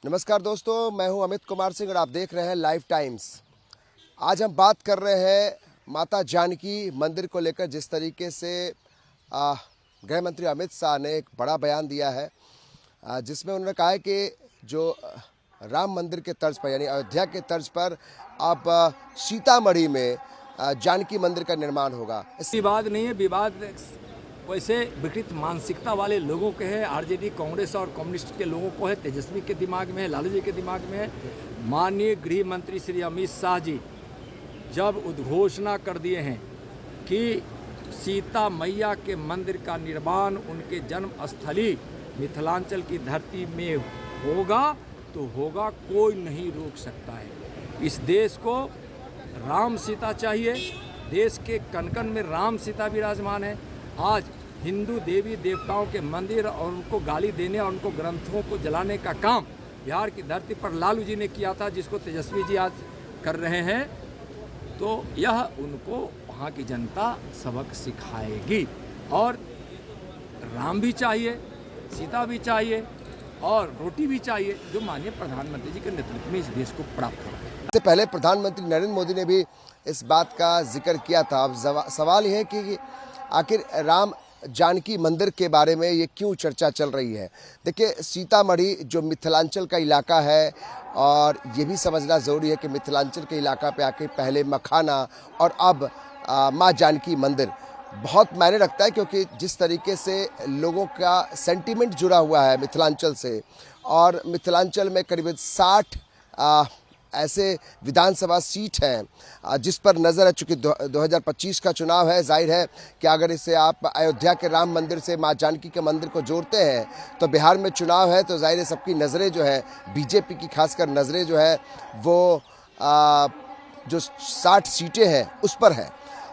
नमस्कार दोस्तों, मैं हूं अमित कुमार सिंह और आप देख रहे हैं लाइव टाइम्स। आज हम बात कर रहे हैं माता जानकी मंदिर को लेकर। जिस तरीके से गृह मंत्री अमित शाह ने एक बड़ा बयान दिया है, जिसमें उन्होंने कहा है कि जो राम मंदिर के तर्ज पर यानी अयोध्या के तर्ज पर अब सीतामढ़ी में जानकी मंदिर का निर्माण होगा। विवाद नहीं है, विवाद वैसे विकृत मानसिकता वाले लोगों के है। आरजेडी, कांग्रेस और कम्युनिस्ट के लोगों को है, तेजस्वी के दिमाग में है, लालू जी के दिमाग में है। माननीय गृह मंत्री श्री अमित शाह जी जब उद्घोषणा कर दिए हैं कि सीता मैया के मंदिर का निर्माण उनके जन्म स्थली मिथिलांचल की धरती में होगा तो होगा, कोई नहीं रोक सकता है। इस देश को राम सीता चाहिए, देश के कण कण में राम सीता विराजमान है। आज हिंदू देवी देवताओं के मंदिर और उनको गाली देने और उनको ग्रंथों को जलाने का काम बिहार की धरती पर लालू जी ने किया था, जिसको तेजस्वी जी आज कर रहे हैं। तो यह उनको वहाँ की जनता सबक सिखाएगी। और राम भी चाहिए, सीता भी चाहिए और रोटी भी चाहिए, जो माननीय प्रधानमंत्री जी के नेतृत्व में इस देश को प्राप्त हो रहा है। इससे पहले प्रधानमंत्री नरेंद्र मोदी ने भी इस बात का जिक्र किया था। अब सवाल यह है कि आखिर राम जानकी मंदिर के बारे में ये क्यों चर्चा चल रही है। देखिए, सीतामढ़ी जो मिथिलांचल का इलाका है, और ये भी समझना ज़रूरी है कि मिथिलांचल के इलाका पे आके पहले मखाना और अब माँ जानकी मंदिर बहुत मायने रखता है, क्योंकि जिस तरीके से लोगों का सेंटीमेंट जुड़ा हुआ है मिथिलांचल से, और मिथिलांचल में करीब 60 ऐसे विधानसभा सीट हैं जिस पर नज़र है। चूँकि 2025 का चुनाव है, जाहिर है कि अगर इसे आप अयोध्या के राम मंदिर से माँ जानकी के मंदिर को जोड़ते हैं तो बिहार में चुनाव है, तो जाहिर है सबकी नज़रें जो है, बीजेपी की खासकर नज़रें जो है वो जो 60 सीटें हैं उस पर है।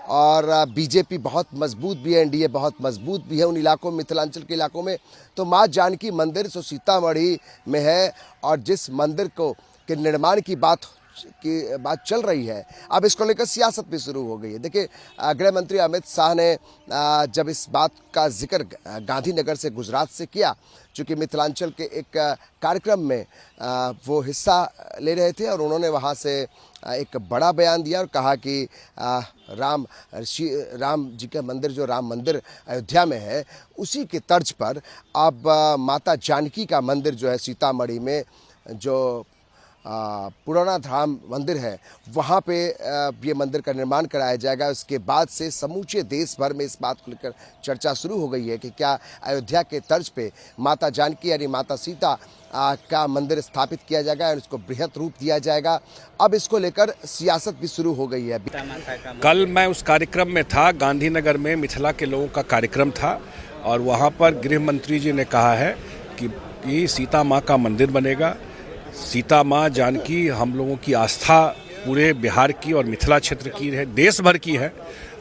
और बीजेपी बहुत मजबूत भी है, एनडीए बहुत मजबूत भी है उन इलाकों में, मिथिलांचल के इलाकों में। तो माँ जानकी मंदिर जो सीतामढ़ी में है, और जिस मंदिर को के निर्माण की बात चल रही है, अब इसको लेकर सियासत भी शुरू हो गई है। देखिए, गृह मंत्री अमित शाह ने जब इस बात का जिक्र गांधीनगर से गुजरात से किया, चूँकि मिथिलांचल के एक कार्यक्रम में वो हिस्सा ले रहे थे, और उन्होंने वहाँ से एक बड़ा बयान दिया और कहा कि राम जी का मंदिर, जो राम मंदिर अयोध्या में है, उसी के तर्ज पर अब माता जानकी का मंदिर जो है सीतामढ़ी में, जो पुराना धाम मंदिर है, वहाँ पे ये मंदिर का निर्माण कराया जाएगा। उसके बाद से समूचे देश भर में इस बात को लेकर चर्चा शुरू हो गई है कि क्या अयोध्या के तर्ज पे माता जानकी यानी माता सीता का मंदिर स्थापित किया जाएगा और इसको बृहत रूप दिया जाएगा। अब इसको लेकर सियासत भी शुरू हो गई है। कल मैं उस कार्यक्रम में था, गांधीनगर में मिथिला के लोगों का कार्यक्रम था, और वहाँ पर गृह मंत्री जी ने कहा है कि सीता माँ का मंदिर बनेगा। सीता माँ जानकी हम लोगों की आस्था पूरे बिहार की और मिथिला क्षेत्र की है, देश भर की है,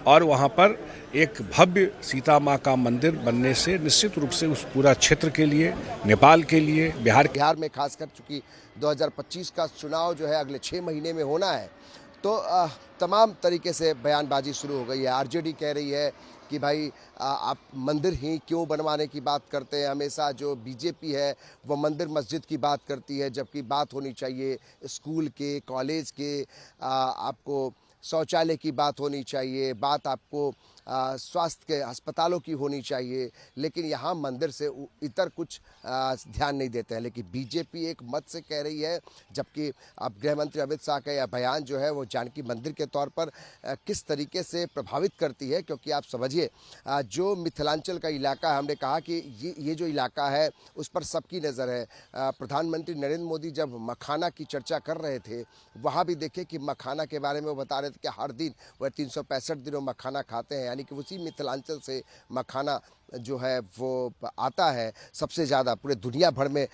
और वहाँ पर एक भव्य सीता माँ का मंदिर बनने से निश्चित रूप से उस पूरा क्षेत्र के लिए, नेपाल के लिए, बिहार में खासकर चूँकि 2025 का चुनाव जो है अगले 6 महीने में होना है, तो तमाम तरीके से बयानबाजी शुरू हो गई है। आरजेडी कह रही है कि भाई आप मंदिर ही क्यों बनवाने की बात करते हैं, हमेशा जो बीजेपी है वो मंदिर मस्जिद की बात करती है, जबकि बात होनी चाहिए स्कूल के, कॉलेज के, आपको शौचालय की बात होनी चाहिए, बात आपको स्वास्थ्य के अस्पतालों की होनी चाहिए, लेकिन यहाँ मंदिर से इतर कुछ ध्यान नहीं देते हैं। लेकिन बीजेपी एक मत से कह रही है, जबकि अब गृह मंत्री अमित शाह का यह बयान जो है वो जानकी मंदिर के तौर पर किस तरीके से प्रभावित करती है। क्योंकि आप समझिए, जो मिथिलांचल का इलाका है, हमने कहा कि ये जो इलाका है उस पर सबकी नज़र है। प्रधानमंत्री नरेंद्र मोदी जब मखाना की चर्चा कर रहे थे, वहाँ भी देखे कि मखाना के बारे में वो बता रहे थे कि हर दिन वह 365 दिनों मखाना खाते हैं, यानी कि उसी मिथिलांचल से मखाना जो है वो आता है। सबसे ज़्यादा पूरे दुनिया भर में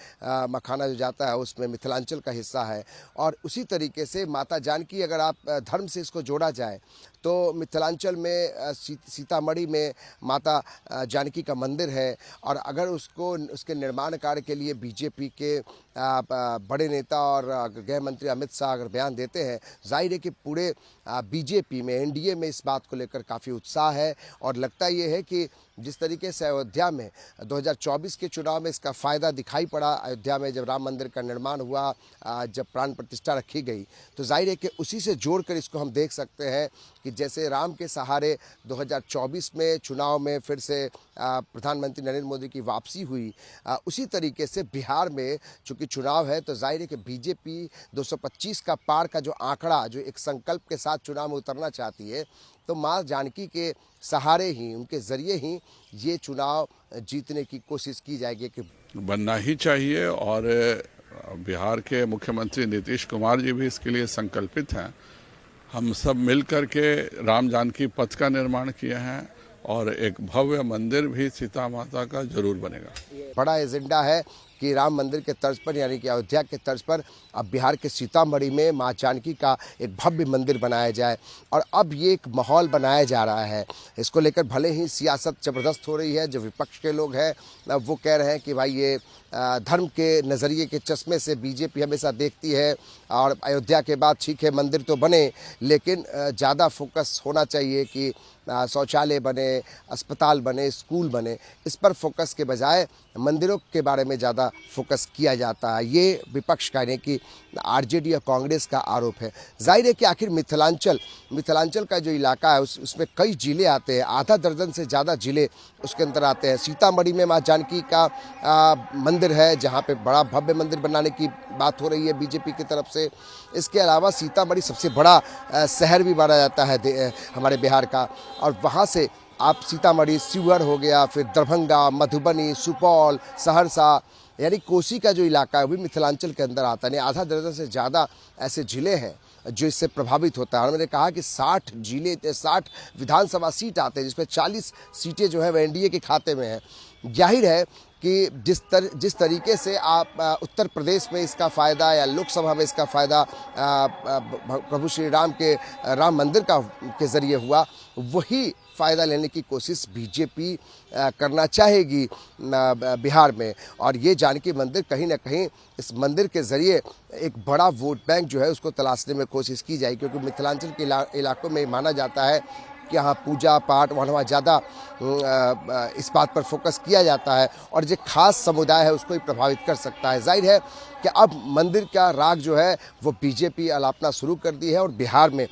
मखाना जो जाता है उसमें मिथिलांचल का हिस्सा है। और उसी तरीके से माता जानकी, अगर आप धर्म से इसको जोड़ा जाए तो मिथिलांचल में सीतामढ़ी में माता जानकी का मंदिर है, और अगर उसके निर्माण कार्य के लिए बीजेपी के बड़े नेता और गृह मंत्री अमित शाह अगर बयान देते हैं, जाहिर है कि पूरे बीजेपी में, एनडीए में इस बात को लेकर काफ़ी उत्साह है। और लगता ये है कि जिस तरीके से अयोध्या में 2024 के चुनाव में इसका फ़ायदा दिखाई पड़ा, अयोध्या में जब राम मंदिर का निर्माण हुआ, जब प्राण प्रतिष्ठा रखी गई, तो जाहिर है कि उसी से जोड़कर इसको हम देख सकते हैं कि जैसे राम के सहारे 2024 में चुनाव में फिर से प्रधानमंत्री नरेंद्र मोदी की वापसी हुई, उसी तरीके से बिहार में चूँकि चुनाव है तो जाहिर है कि बीजेपी 225 का पार का जो आंकड़ा, जो एक संकल्प के साथ चुनाव में उतरना चाहती है, तो माँ जानकी के सहारे ही, उनके ज़रिए ही ये चुनाव जीतने की कोशिश की जाएगी कि बनना ही चाहिए। और बिहार के मुख्यमंत्री नीतीश कुमार जी भी इसके लिए संकल्पित हैं। हम सब मिलकर के राम जानकी पथ का निर्माण किए हैं और एक भव्य मंदिर भी सीता माता का जरूर बनेगा। बड़ा एजेंडा है कि राम मंदिर के तर्ज पर, यानी कि अयोध्या के तर्ज पर अब बिहार के सीतामढ़ी में माँ जानकी का एक भव्य मंदिर बनाया जाए। और अब ये एक माहौल बनाया जा रहा है। इसको लेकर भले ही सियासत ज़बरदस्त हो रही है, जो विपक्ष के लोग हैं वो कह रहे हैं कि भाई ये धर्म के नज़रिए के चश्मे से बीजेपी हमेशा देखती है और अयोध्या के बाद ठीक है मंदिर तो बने, लेकिन ज़्यादा फोकस होना चाहिए कि शौचालय बने, अस्पताल बने, स्कूल बने। इस पर फोकस के बजाय मंदिरों के बारे में ज़्यादा फोकस किया जाता है। ये विपक्ष का, यानी कि आरजेडी और कांग्रेस का आरोप है। जाहिर है कि आखिर मिथिलांचल का जो इलाका है उसमें कई जिले आते हैं, आधा दर्जन से ज़्यादा जिले उसके अंदर आते हैं। सीतामढ़ी में माँ जानकी का मंदिर है, जहाँ पे बड़ा भव्य मंदिर बनाने की बात हो रही है बीजेपी की तरफ से। इसके अलावा सीतामढ़ी सबसे बड़ा शहर भी माना जाता है हमारे बिहार का, और वहाँ से आप सीतामढ़ी, शिवहर हो गया, फिर दरभंगा, मधुबनी, सुपौल, सहरसा, यानी कोसी का जो इलाका है वो भी मिथिलांचल के अंदर आता है। यानी आधा दर्जन से ज़्यादा ऐसे ज़िले हैं जो इससे प्रभावित होता है। और मैंने कहा कि 60 विधानसभा सीट आते हैं, जिसमें 40 सीटें जो है वह एनडीए के खाते में हैं। जाहिर है कि जिस तरीके से आप उत्तर प्रदेश में इसका फ़ायदा या लोकसभा में इसका फ़ायदा प्रभु श्री राम के राम मंदिर के ज़रिए हुआ, वही फ़ायदा लेने की कोशिश बीजेपी करना चाहेगी बिहार में। और ये जानकी मंदिर कहीं ना कहीं, इस मंदिर के ज़रिए एक बड़ा वोट बैंक जो है उसको तलाशने में कोशिश की जाएगी, क्योंकि मिथिलांचल के इलाकों में माना जाता है कि यहाँ पूजा पाठ वहाँ ज़्यादा इस बात पर फोकस किया जाता है, और जो खास समुदाय है उसको ही प्रभावित कर सकता है। जाहिर है कि अब मंदिर का राग जो है वो बीजेपी अलापना शुरू कर दी है, और बिहार में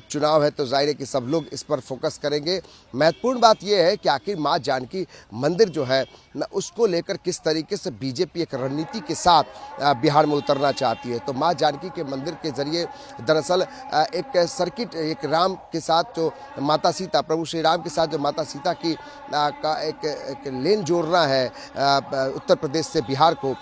चुनाव है तो जाहिर है कि सब लोग इस पर फोकस करेंगे। महत्वपूर्ण बात यह है कि आखिर माँ जानकी मंदिर जो है न, उसको लेकर किस तरीके से बीजेपी एक रणनीति के साथ बिहार में उतरना चाहती है। तो माँ जानकी के मंदिर के ज़रिए दरअसल एक सर्किट, एक राम के साथ जो माता सीता, प्रभु श्री राम के साथ जो माता सीता की का एक लेन जोड़ना है उत्तर प्रदेश से बिहार को,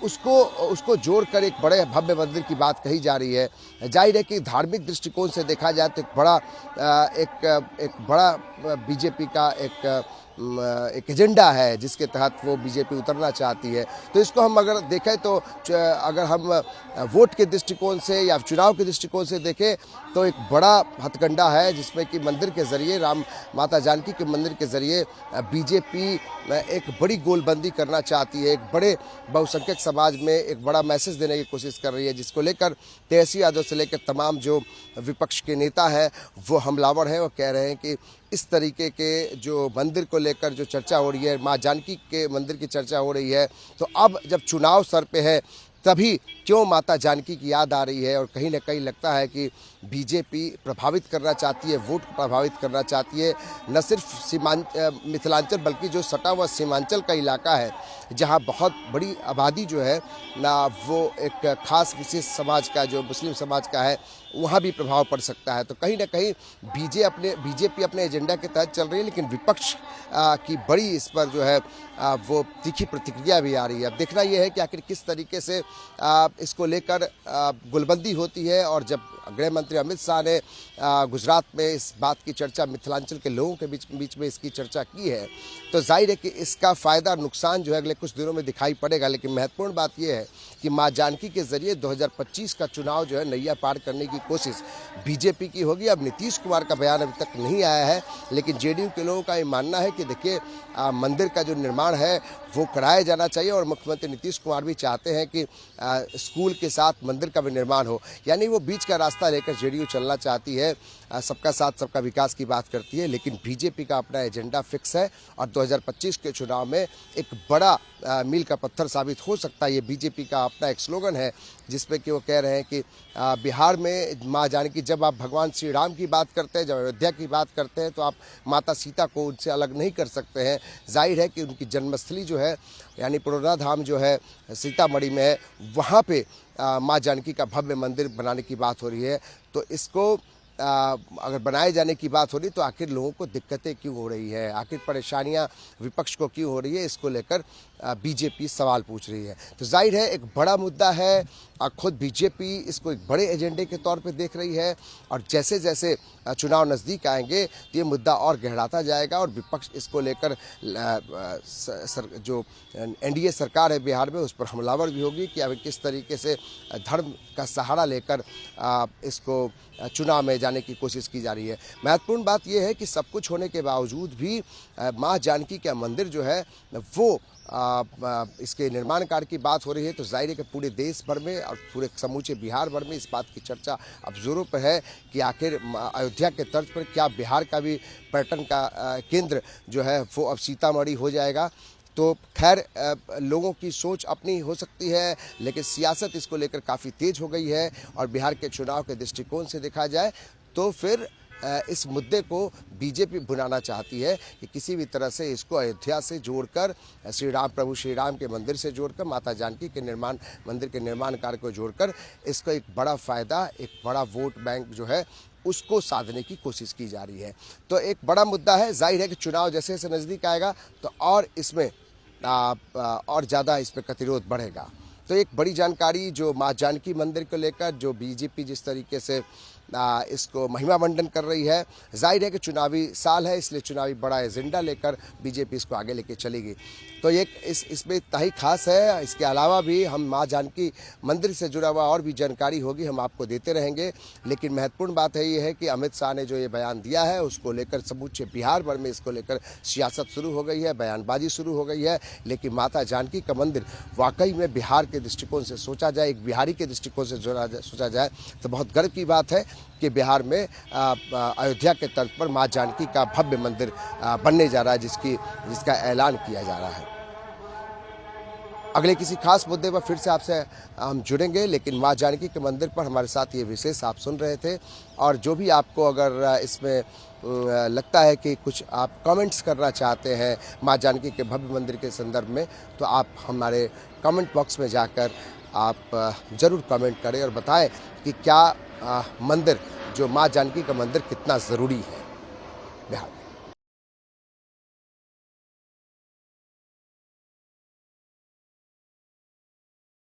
उसको जोड़कर एक बड़े भव्य मंदिर की बात कही जा रही है। जाहिर है कि धार्मिक दृष्टिकोण से देखा जाए तो एक बड़ा बीजेपी का एक एजेंडा है जिसके तहत वो बीजेपी उतरना चाहती है। तो इसको हम अगर देखें तो अगर हम वोट के दृष्टिकोण से या चुनाव के दृष्टिकोण से देखें तो एक बड़ा हथकंडा है, जिसमें कि मंदिर के ज़रिए, राम माता जानकी के मंदिर के ज़रिए बीजेपी एक बड़ी गोलबंदी करना चाहती है। एक बड़े बहुसंख्यक समाज में एक बड़ा मैसेज देने की कोशिश कर रही है, जिसको लेकर तेजस्वी यादव से लेकर तमाम जो विपक्ष के नेता हैं वो हमलावर हैं और कह रहे हैं कि इस तरीके के जो मंदिर को लेकर जो चर्चा हो रही है, माँ जानकी के मंदिर की चर्चा हो रही है, तो अब जब चुनाव सर पे है तभी क्यों माता जानकी की याद आ रही है। और कहीं ना कहीं लगता है कि बीजेपी प्रभावित करना चाहती है, वोट को प्रभावित करना चाहती है, न सिर्फ मिथिलांचल बल्कि जो सटा हुआ सीमांचल का इलाका है, जहां बहुत बड़ी आबादी जो है ना, वो एक खास विशेष समाज का, जो मुस्लिम समाज का है, वहाँ भी प्रभाव पड़ सकता है। तो कहीं ना कहीं बीजेपी अपने एजेंडा के तहत चल रही है, लेकिन विपक्ष की बड़ी इस पर जो है वो तीखी प्रतिक्रिया भी आ रही है। अब देखना यह है कि आखिर किस तरीके से इसको लेकर गुलबंदी होती है। और जब गृह मंत्री अमित शाह ने गुजरात में इस बात की चर्चा, मिथिलांचल के लोगों के बीच में इसकी चर्चा की है, तो जाहिर है कि इसका फ़ायदा नुकसान जो है अगले कुछ दिनों में दिखाई पड़ेगा। लेकिन महत्वपूर्ण बात यह है कि माँ जानकी के ज़रिए 2025 का चुनाव जो है नैया पार करने की कोशिश बीजेपी की होगी। अब नीतीश कुमार का बयान अभी तक नहीं आया है, लेकिन जेडीयू के लोगों का ये मानना है कि देखिए मंदिर का जो निर्माण है वो कराया जाना चाहिए, और मुख्यमंत्री नीतीश कुमार भी चाहते हैं कि स्कूल के साथ मंदिर का भी निर्माण हो, यानी वो बीच का रास्ता रास्ता लेकर जेडीयू चलना चाहती है। सबका साथ सबका विकास की बात करती है, लेकिन बीजेपी का अपना एजेंडा फिक्स है और 2025 के चुनाव में एक बड़ा मील का पत्थर साबित हो सकता है। ये बीजेपी का अपना एक स्लोगन है जिसपे कि वो कह रहे हैं कि बिहार में माँ जानकी, जब आप भगवान श्री राम की बात करते हैं, जब अयोध्या की बात करते हैं, तो आप माता सीता को उनसे अलग नहीं कर सकते हैं। जाहिर है कि उनकी जन्मस्थली जो है यानी पुरोधा धाम जो है सीतामढ़ी में है, वहाँ पे माँ जानकी का भव्य मंदिर बनाने की बात हो रही है। तो इसको अगर बनाए जाने की बात हो रही तो आखिर लोगों को दिक्कतें क्यों हो रही है, आखिर परेशानियां विपक्ष को क्यों हो रही है, इसको लेकर बीजेपी सवाल पूछ रही है। तो जाहिर है एक बड़ा मुद्दा है, खुद बीजेपी इसको एक बड़े एजेंडे के तौर पे देख रही है और जैसे जैसे चुनाव नज़दीक आएंगे तो ये मुद्दा और गहराता जाएगा और विपक्ष इसको लेकर जो एनडीए सरकार है बिहार में उस पर हमलावर भी होगी कि अब किस तरीके से धर्म का सहारा लेकर इसको चुनाव में जाने की कोशिश की जा रही है। महत्वपूर्ण बात यह है कि सब कुछ होने के बावजूद भी माँ जानकी का मंदिर जो है वो इसके निर्माण कार्य की बात हो रही है। तो जाहिर है कि पूरे देश भर में और पूरे समूचे बिहार भर में इस बात की चर्चा अब जोरों पर है कि आखिर अयोध्या के तर्ज पर क्या बिहार का भी पर्यटन का केंद्र जो है वो अब सीतामढ़ी हो जाएगा। तो खैर लोगों की सोच अपनी हो सकती है, लेकिन सियासत इसको लेकर काफ़ी तेज हो गई है और बिहार के चुनाव के दृष्टिकोण से देखा जाए तो फिर इस मुद्दे को बीजेपी भुनाना चाहती है कि किसी भी तरह से इसको अयोध्या से जोड़कर प्रभु श्री राम के मंदिर से जोड़कर माता जानकी के मंदिर के निर्माण कार्य को जोड़कर इसको एक बड़ा फ़ायदा, एक बड़ा वोट बैंक जो है उसको साधने की कोशिश की जा रही है। तो एक बड़ा मुद्दा है। जाहिर है कि चुनाव जैसे जैसे नज़दीक आएगा तो और इसमें और ज़्यादा इस पर गतिरोध बढ़ेगा। तो एक बड़ी जानकारी जो माँ जानकी मंदिर को लेकर जो बीजेपी जिस तरीके से इसको महिमा मंडन कर रही है, जाहिर है कि चुनावी साल है, इसलिए चुनावी बड़ा एजेंडा लेकर बीजेपी इसको आगे लेके चलेगी। तो एक इसमें इतना ही खास है। इसके अलावा भी हम माँ जानकी मंदिर से जुड़ा हुआ और भी जानकारी होगी हम आपको देते रहेंगे, लेकिन महत्वपूर्ण बात है ये है कि अमित शाह ने जो ये बयान दिया है उसको लेकर समूचे बिहार भर में इसको लेकर सियासत शुरू हो गई है, बयानबाजी शुरू हो गई है। लेकिन माता जानकी का मंदिर वाकई में बिहार के दृष्टिकोण से सोचा जाए, एक बिहारी के दृष्टिकोण से सोचा जाए तो बहुत गर्व की बात है कि बिहार में अयोध्या के तर्ज पर माँ जानकी का भव्य मंदिर बनने जा रहा है, जिसका ऐलान किया जा रहा है। अगले किसी खास मुद्दे पर फिर से आपसे हम जुड़ेंगे, लेकिन माँ जानकी के मंदिर पर हमारे साथ ये विशेष आप सुन रहे थे। और जो भी आपको अगर इसमें लगता है कि कुछ आप कमेंट्स करना चाहते हैं माँ जानकी के भव्य मंदिर के संदर्भ में, तो आप हमारे कमेंट बॉक्स में जाकर आप ज़रूर कमेंट करें और बताएं कि क्या मंदिर जो माँ जानकी का मंदिर कितना ज़रूरी है बिहार।